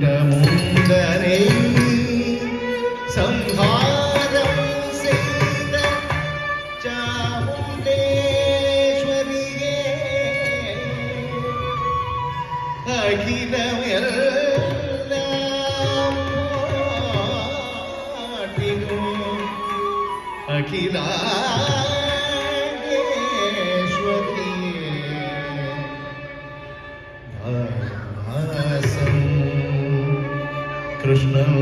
சண்டமுண்டனை சம்ஹாரம் செய்த சாமுண்டேஸ்வரியே அகிலம் எல்லாம் பாட்டினும் அகிலாண்டேஸ்வரியே கிருஷ்ணன்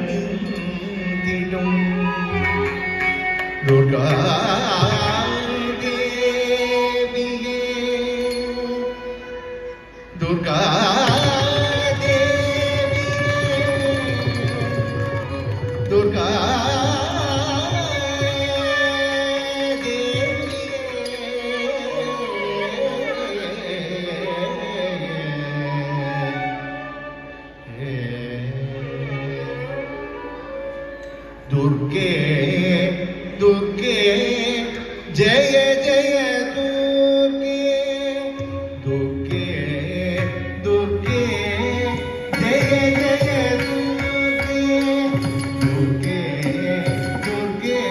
பணிந்திடும் துர்கா தேவியே துர்கா தேவியே துர்கா दुर्गे दुर्गे जय जय दुर्गे दुर्गे दुर्गे जय जय दुर्गे दुर्गे दुर्गे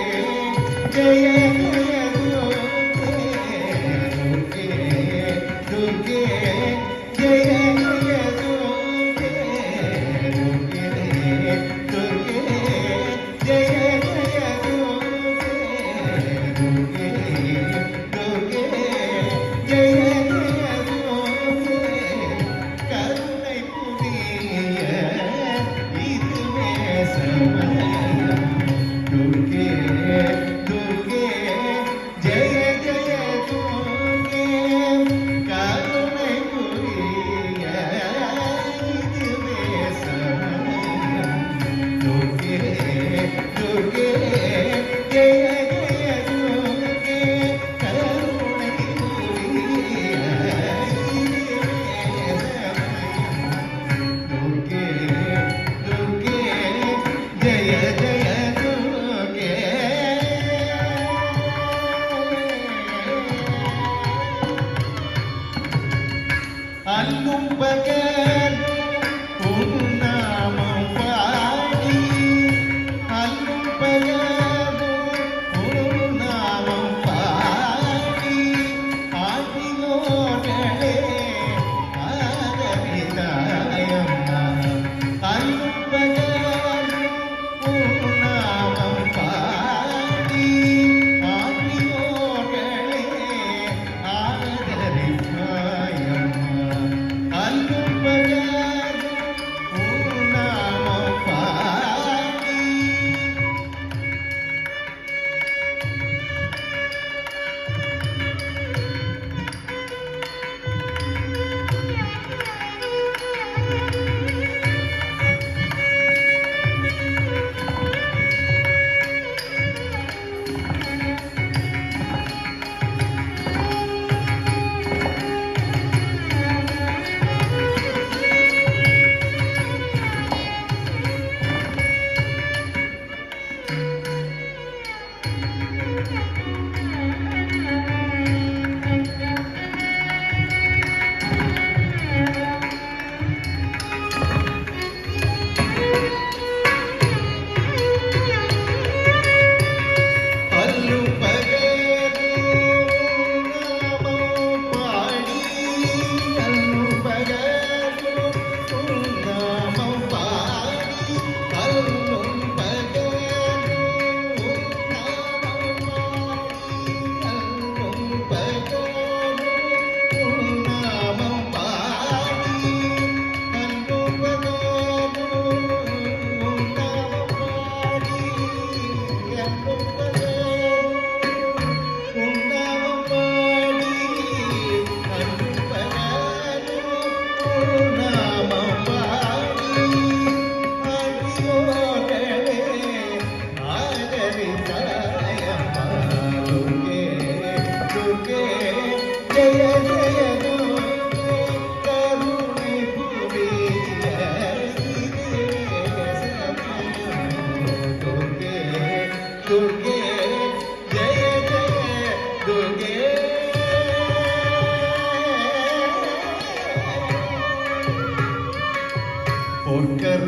जय जय दुर्गे दुर्गे जय जय दुर्गे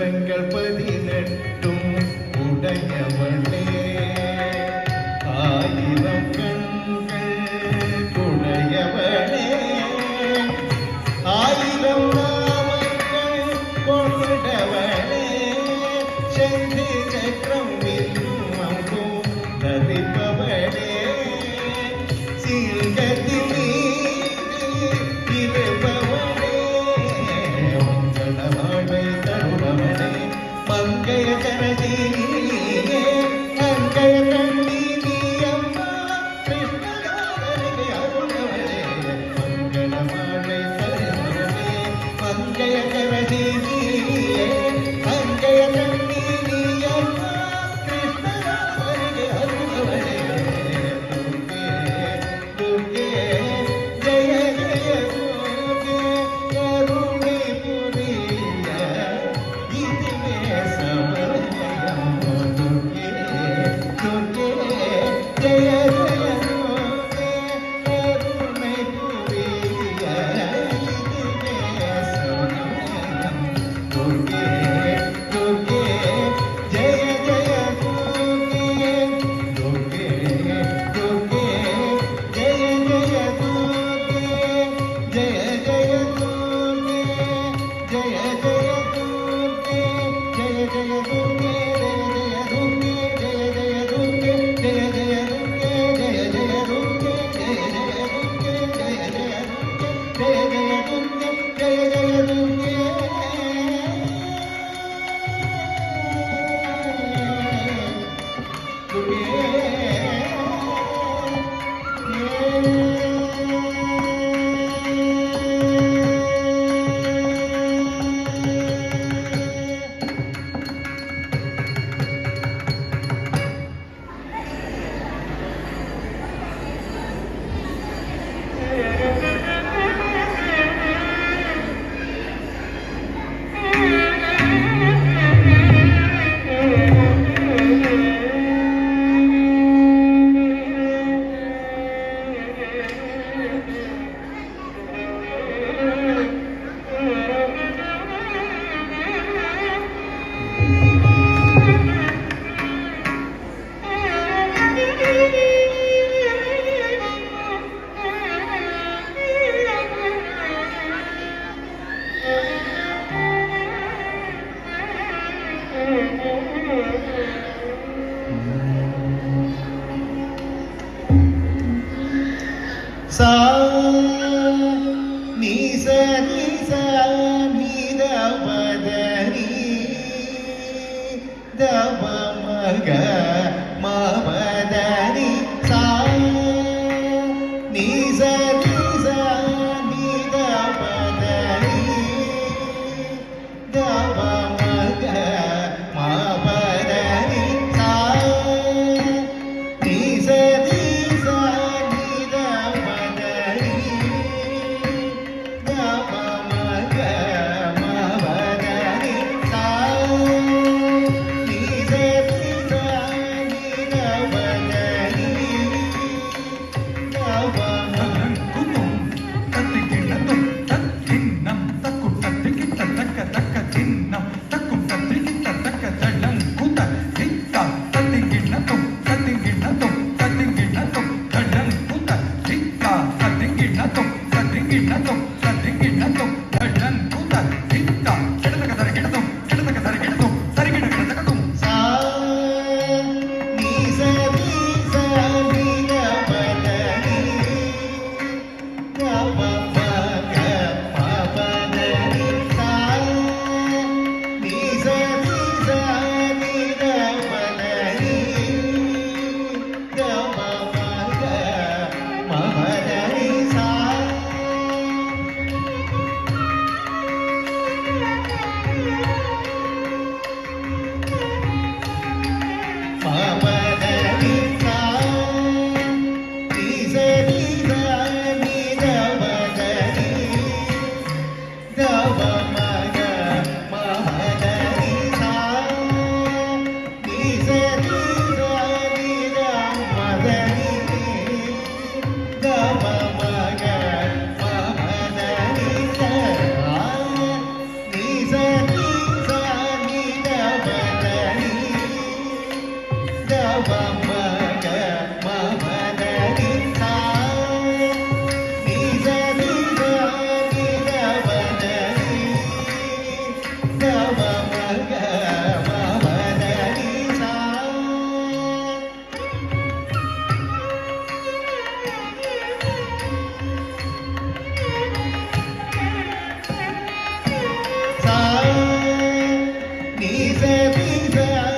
கரங்கள் 18 உடையவளே, ஆயிரம் கண்கள் உடையவளே, ஆயிரம் நாமங்கள் கொண்டவளே, சென்று சக்கரம் வில்லும் அம்பும் தரிப்பவளே, சிங்கத்தில் இருப்பவளே, மங்கள வாழ்வை தருபவளே, மங்கைய கரஜீனியே, மங்கைய கண்ணீனியம்மா, கிருஷ்ணகாதலிலே அருளவளே, மங்கள வாழ்வை தருபவளே, மங்கைய கரஜீனியே, மங்கைய கண்ணீனியம்மா, கிருஷ்ணகாதலிலே அருளவளே, துர்கே ஜெய ஜெய துர்கே, கருணை புரிய இதுவே சமயம், துர்கே துர்கே ஜெய ஜெய துர்கே, கருணை புரிய இதுவே சமயம், துர்கே துர்கே ஜெய ஜெய துர்கே, துர்கே துர்கே ஜெய ஜெய துர்கே, ஜெய ஜெய துர்கே, ஜெய ஜெய துர்கே, ஜெய ஜெய துர்கே, ஜெய ஜெய துர்கே, ஜெய ஜெய துர்கே, ஜெய ஜெய துர்கே, ஜெய ஜெய துர்கே, ஜெய ஜெய துர்கே, ஜெய ஜெய துர்கே, ஜெய ஜெய துர்கே, சா நீ ச நீ ச நீ த பத நீ த ப ம க ம பத நீ சா நீ ச நீ ச நீ த பத நீ த ப ம க ம பத நீ சா நீ ச நீ ச நீ த பத நீ த ப ம க ம பத நீ சா நீ ச நீ ச நீ த பத நீ த ப ம சா நீ ச நீ ச நீ த பத நீ த ப ம க ம பத நீ சா நீ ச நீ ச நீ த பத நீ த ப ம க ம பத நீ சா ம பத நீ சா நீ ச நீ ச நீ த பத நீ த ப ம க ம பத நீ சா நீ ச நீ ச நீ த பத நீ த ப ம க ம பத நீ ச நீ ச நீ ச நீ Bye.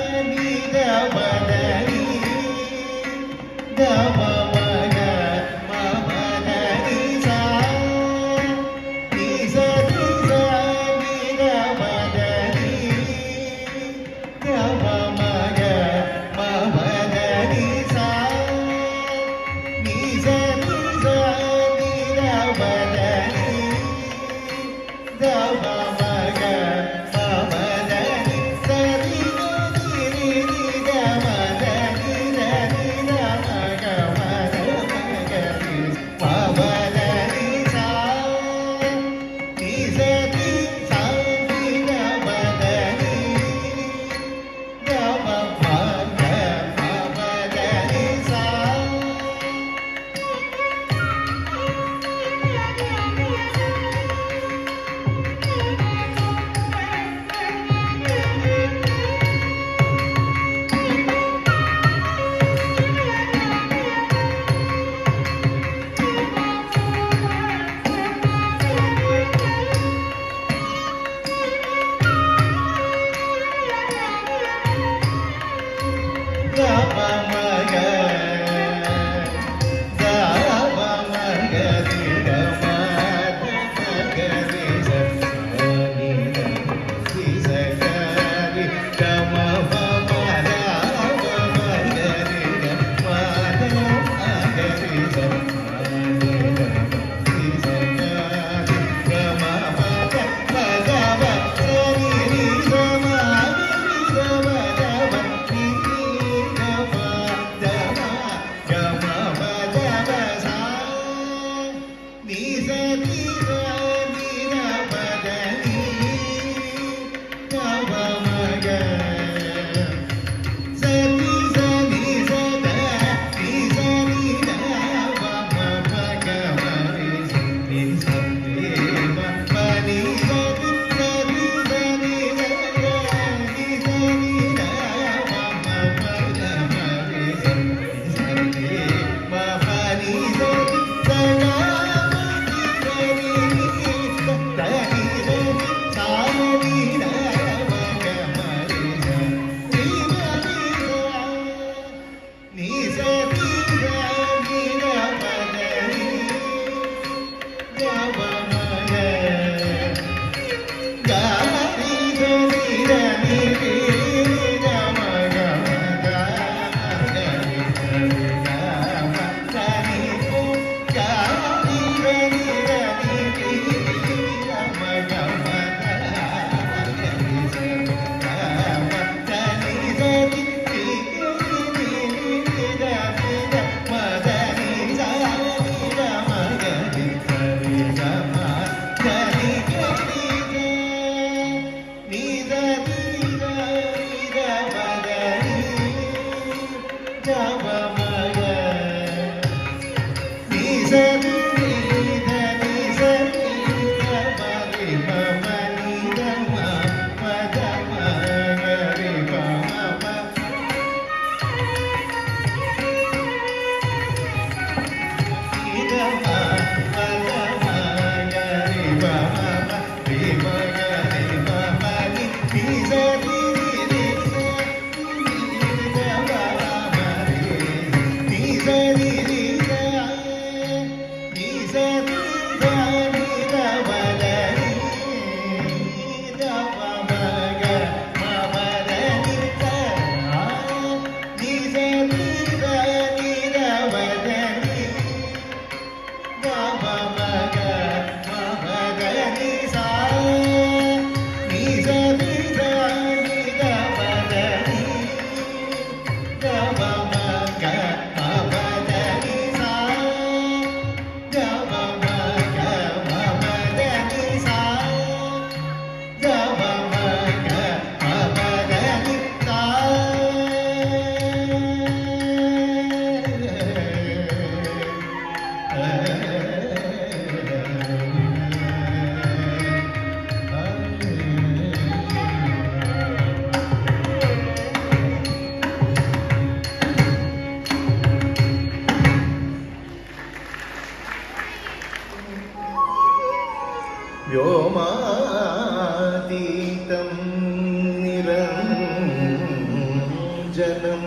जनम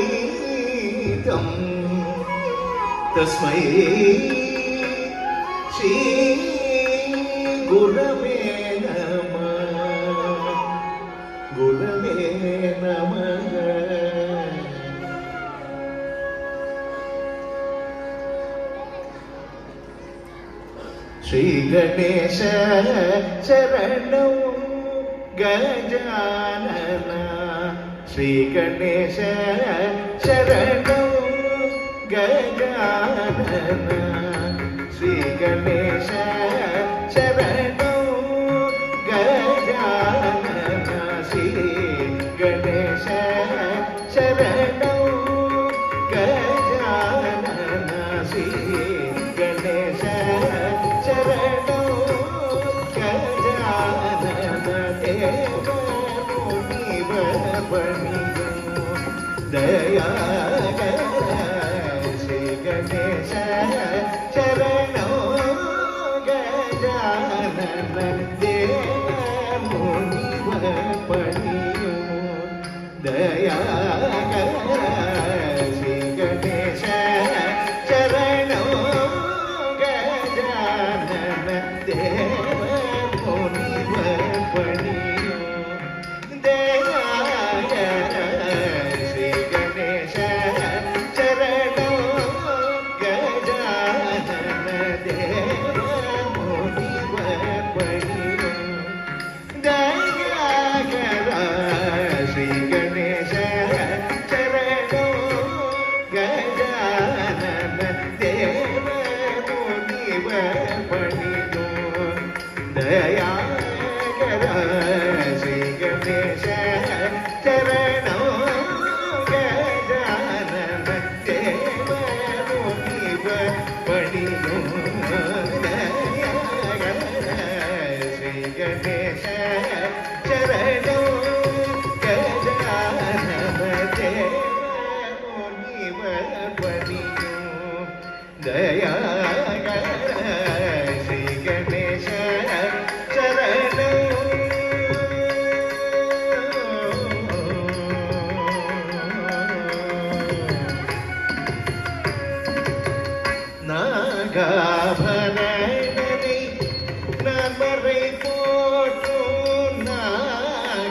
नादबिन्दुकलातीतं तस्मै श्री गुरवे नमः गुरवे नमः श्री गणेश शरणौ गजानन श्री गणेश शरणौ गजानन श्री गणेश शरणौ गजानन श्री गणेश शरणौ गजानन श्री गणेश शरणौ गजानन देव मुनिव बनियो दया श्री गणेश शरणौ गजानन देव मुनिव बनियो दया श्री गणेश शरणौ गजानन देव मुनिव बनियो दया श्री गणेश शरणौ गजानन देव मुनिव बनियो दया श्री गणेश शरणौ गजानन देव मुनिव बनियो दया श्री गणेश शरणौ गजानन देव मुनिव बनियो दया श्री गणेश शरणौ गजानन देव मुनिव बनियो दया श्री गणेश शरणौ நாகாபரணனை நமரை போற்றும் நாகாபரணனை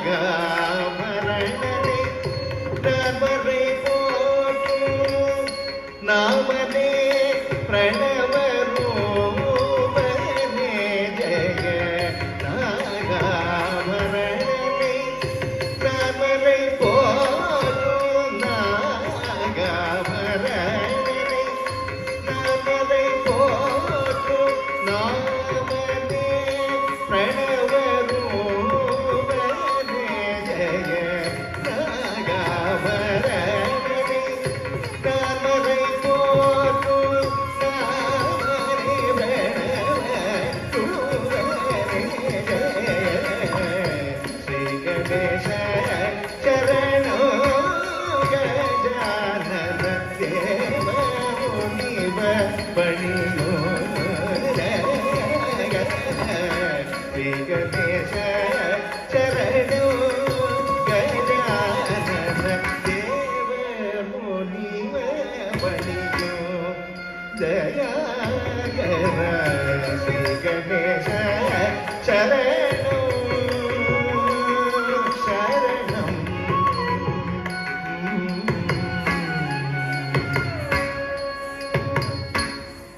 நமரை போற்றும் நாமனே பிரணவரூபனே ஜெய நாகாபரணனை நமரை போற்றும் நாகாபரணனை நமரை போற்றும் நாமனே பிரணவரூபனே ஜெய நாகாபரணனை நமரை போற்றும் நாமனே பிரணவரூபனே ஜெய ஸ்ரீ கணேச शरणौ गजानन देव मुनिव बनियो श्री गणेश शरणौ गजानन देव मुनिव बनियो दया श्री गणेश शरणौ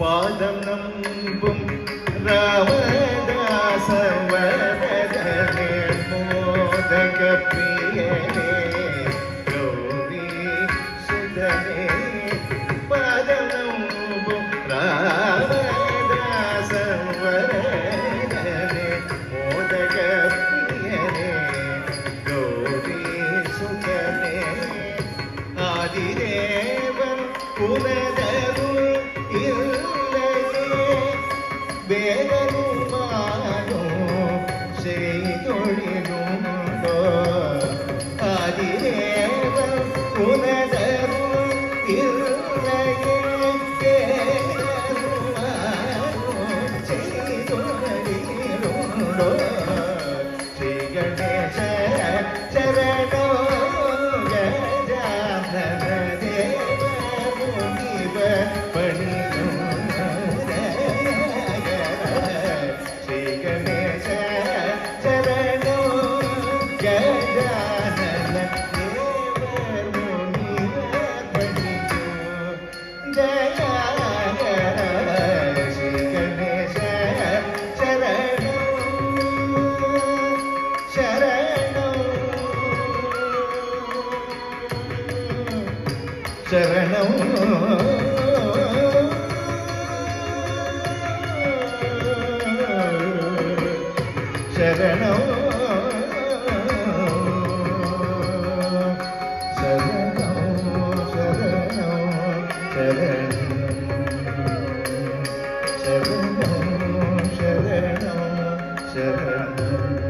பாதம் நம்பும் ராமதாசவரதனே மோதக பிரியனே கௌரி சுதனே பாதம் நம்பும் ராமதாசவரதனே மோதக பிரியனே கௌரி சுதனே ஆதிதேவன் புனதரு ಬೇಗನುಮಾನೋ செய்தொழிலுண்டோ ஆதிதேவ புனதரு இல்லையே ಬೇಗನುಮಾನೋ செய்தொழிலுண்டோ శరణం శరణం శరణం